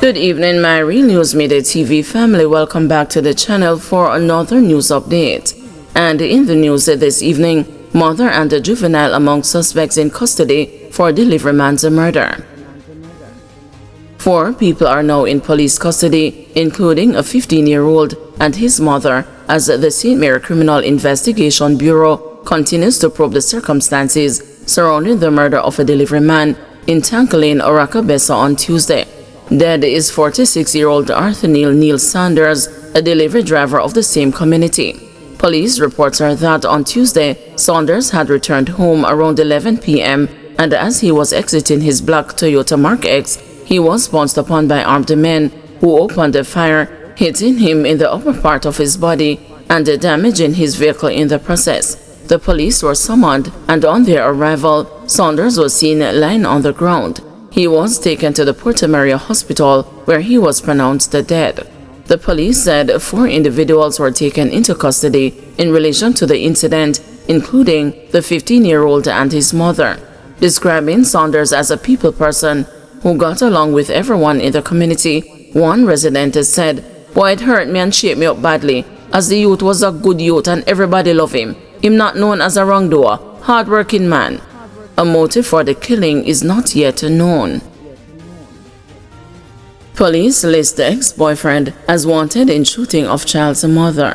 Good evening, my Real News Midday TV family. Welcome back to the channel for another news update. And in the news this evening, mother and a juvenile among suspects in custody for delivery man's murder. 4 people are now in police custody, including a 15-year-old and his mother, as the St. Mary Criminal Investigation Bureau continues to probe the circumstances surrounding the murder of a delivery man in Tank Lane, Oracabessa on Tuesday. Dead is 46-year-old Arthur Neil Sanders, a delivery driver of the same community. Police reports are that on Tuesday, Saunders had returned home around 11 p.m. and as he was exiting his black Toyota Mark X, he was pounced upon by armed men who opened a fire, hitting him in the upper part of his body and damaging his vehicle in the process. The police were summoned, and on their arrival, Saunders was seen lying on the ground. He was taken to the Puerto Maria Hospital, where he was pronounced dead. The police said 4 individuals were taken into custody in relation to the incident, including the 15-year-old and his mother. Describing Saunders as a people person who got along with everyone in the community, one resident said, "Boy, it hurt me and shaped me up badly, as the youth was a good youth and everybody loved him. Him not known as a wrongdoer, hard-working man." A motive for the killing is not yet known. Police list the ex-boyfriend as wanted in shooting of child's mother.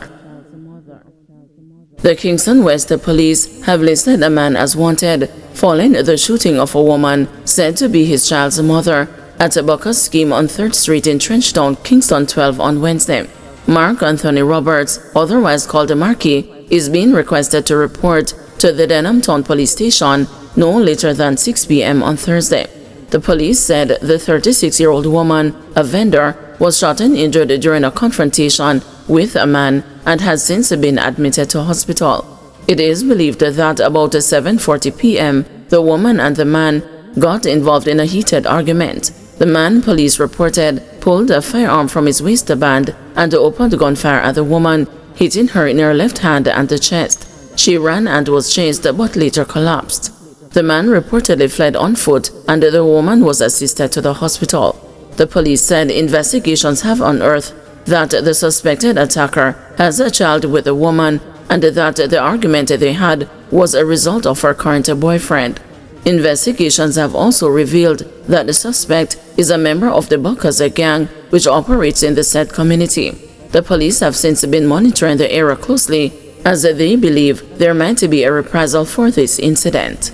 The Kingston West Police have listed a man as wanted following the shooting of a woman said to be his child's mother at a Bucker's scheme on 3rd Street in Trenchtown, Kingston 12 on Wednesday. Mark Anthony Roberts, otherwise called Marky, is being requested to report to the Denham Town Police Station no later than 6 p.m. on Thursday. The police said the 36-year-old woman, a vendor, was shot and injured during a confrontation with a man and has since been admitted to hospital. It is believed that about 7:40 p.m., the woman and the man got involved in a heated argument. The man, police reported, pulled a firearm from his waistband and opened gunfire at the woman, hitting her in her left hand and the chest. She ran and was chased but later collapsed. The man reportedly fled on foot and the woman was assisted to the hospital. The police said investigations have unearthed that the suspected attacker has a child with the woman and that the argument they had was a result of her current boyfriend. Investigations have also revealed that the suspect is a member of the Buckers gang, which operates in the said community. The police have since been monitoring the area closely as they believe there might be a reprisal for this incident.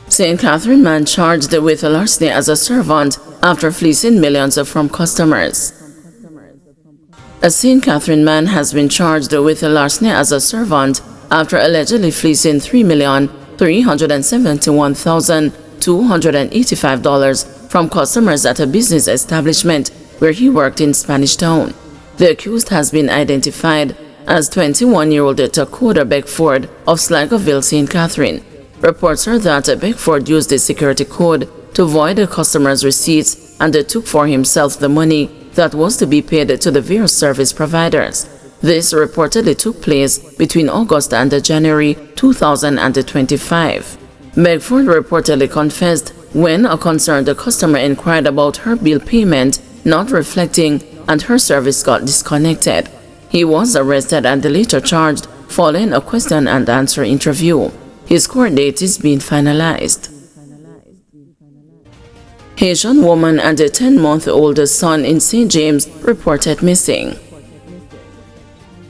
St. Catherine man charged with larceny as a servant after fleecing millions from customers. A St. Catherine man has been charged with larceny as a servant after allegedly fleecing $3,371,285 from customers at a business establishment where he worked in Spanish Town. The accused has been identified as 21-year-old Dakota Beckford of Sligoville, St. Catherine. Reports are that Beckford used the security code to void the customer's receipts and took for himself the money that was to be paid to the various service providers. This reportedly took place between August and January 2025. Beckford reportedly confessed when a concerned customer inquired about her bill payment not reflecting and her service got disconnected. He was arrested and later charged following a question and answer interview. His court date is being finalized. Haitian woman and a 10-month-old son in St. James reported missing.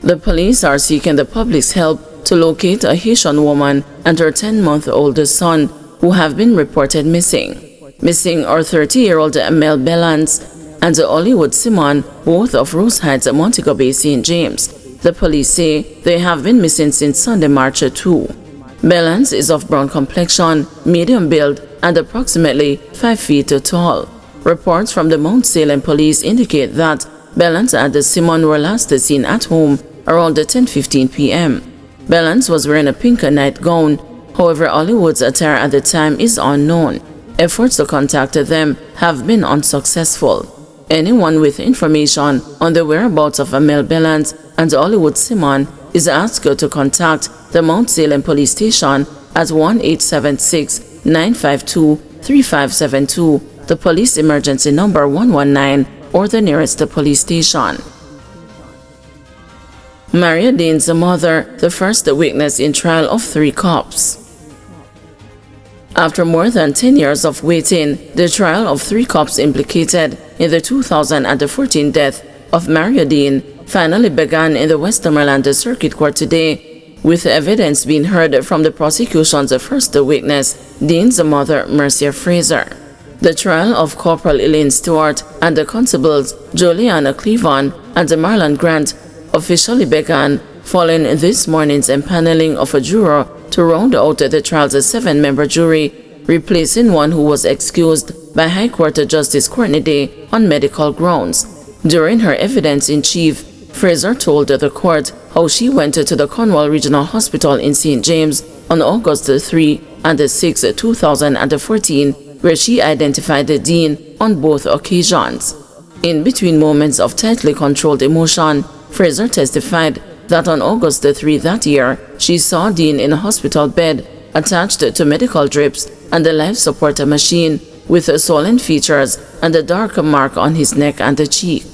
The police are seeking the public's help to locate a Haitian woman and her 10-month-old son who have been reported missing. Missing are 30-year-old Mel Bellance and Hollywood Simon, both of Rose Heights, Montego Bay, St. James. The police say they have been missing since Sunday, March 2. Bellance is of brown complexion, medium build, and approximately 5 feet tall. Reports from the Mount Salem police indicate that Bellance and Simon were last seen at home around 10:15 p.m. Bellance was wearing a pink nightgown. However, Hollywood's attire at the time is unknown. Efforts to contact them have been unsuccessful. Anyone with information on the whereabouts of Mel Bellance and Hollywood Simon is asked to contact the Mount Salem Police Station at 1-876-952-3572 the police emergency number 119 or the nearest police station. Maria Dean's mother, the first witness in trial of 3 cops. After more than 10 years of waiting, the trial of 3 cops implicated in the 2014 death of Maria Dean finally began in the Westmoreland Circuit Court today, with evidence being heard from the prosecution's first witness, Dean's mother, Mercia Fraser. The trial of Corporal Elaine Stewart and the constables Juliana Cleavon and Marlon Grant officially began following this morning's empaneling of a juror to round out the trial's 7-member jury, replacing one who was excused by High Court Justice Courtney Day on medical grounds. During her evidence in chief, Fraser told the court how she went to the Cornwall Regional Hospital in St. James on August 3 and 6, 2014, where she identified the Dean on both occasions. In between moments of tightly controlled emotion, Fraser testified that on August 3 that year, she saw Dean in a hospital bed attached to medical drips and a life support machine with swollen features and a dark mark on his neck and the cheek.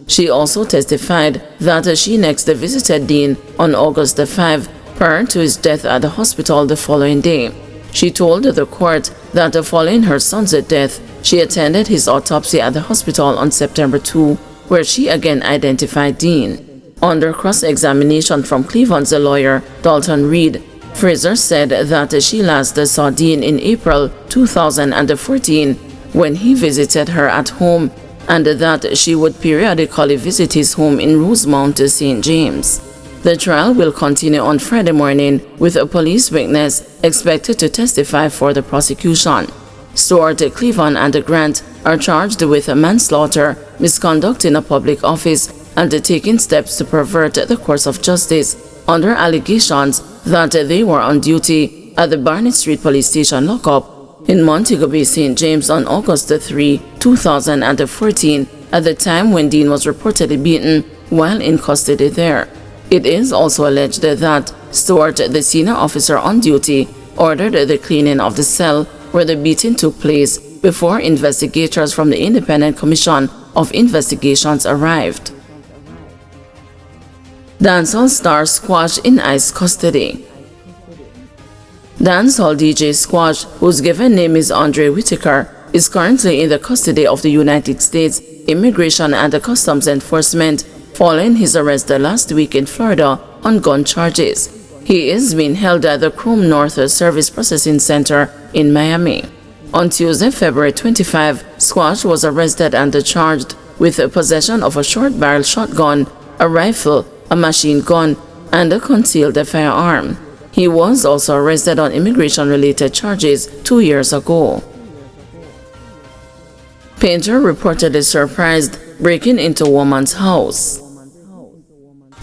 She also testified that she next visited Dean on August 5 prior to his death at the hospital the following day. She told the court that following her son's death, she attended his autopsy at the hospital on September 2, where she again identified Dean. Under cross-examination from Cleavon's lawyer, Dalton Reed, Fraser said that she last saw Dean in April 2014 when he visited her at home, and that she would periodically visit his home in Rosemount, St. James. The trial will continue on Friday morning with a police witness expected to testify for the prosecution. Stewart, Cleavon, and Grant are charged with manslaughter, misconduct in a public office, and taking steps to pervert the course of justice under allegations that they were on duty at the Barnett Street Police Station lockup in Montego Bay, St. James on August 3, 2014, at the time when Dean was reportedly beaten while in custody there. It is also alleged that Stewart, the senior officer on duty, ordered the cleaning of the cell where the beating took place before investigators from the Independent Commission of Investigations arrived. Dancehall star Squash in ICE custody. Dancehall DJ Squash, whose given name is Andre Whitaker, is currently in the custody of the United States Immigration and Customs Enforcement following his arrest last week in Florida on gun charges. He is being held at the Chrome North Service Processing Center in Miami. On Tuesday, February 25, Squash was arrested and charged with possession of a short-barrel shotgun, a rifle, a machine gun, and a concealed firearm. He was also arrested on immigration-related charges 2 years ago. Painter reportedly surprised breaking into woman's house.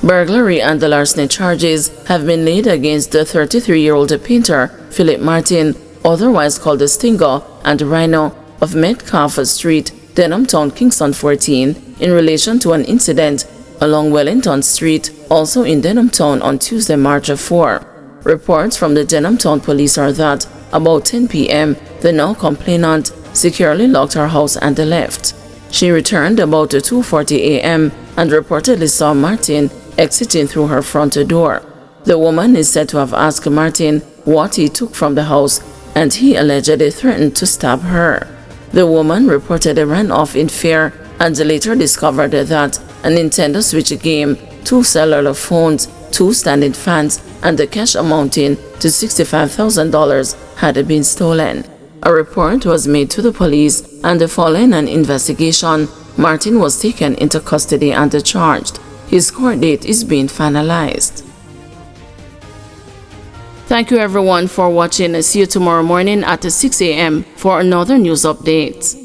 Burglary and larceny charges have been laid against the 33-year-old painter Philip Martin, otherwise called the Stinger and Rhino, of Metcalf Street, Denhamtown, Kingston 14, in relation to an incident along Wellington Street, also in Denhamtown, on Tuesday, March 4. Reports from the Denhamtown police are that about 10 p.m., the now complainant securely locked her house and left. She returned about 2:40 a.m. and reportedly saw Martin exiting through her front door. The woman is said to have asked Martin what he took from the house, and he allegedly threatened to stab her. The woman reportedly ran off in fear and later discovered that a Nintendo Switch game, 2 cellular phones, 2 standing fans, and the cash amounting to $65,000 had been stolen. A report was made to the police, and following an investigation, Martin was taken into custody and charged. His court date is being finalized. Thank you everyone for watching. See you tomorrow morning at 6 a.m. for another news update.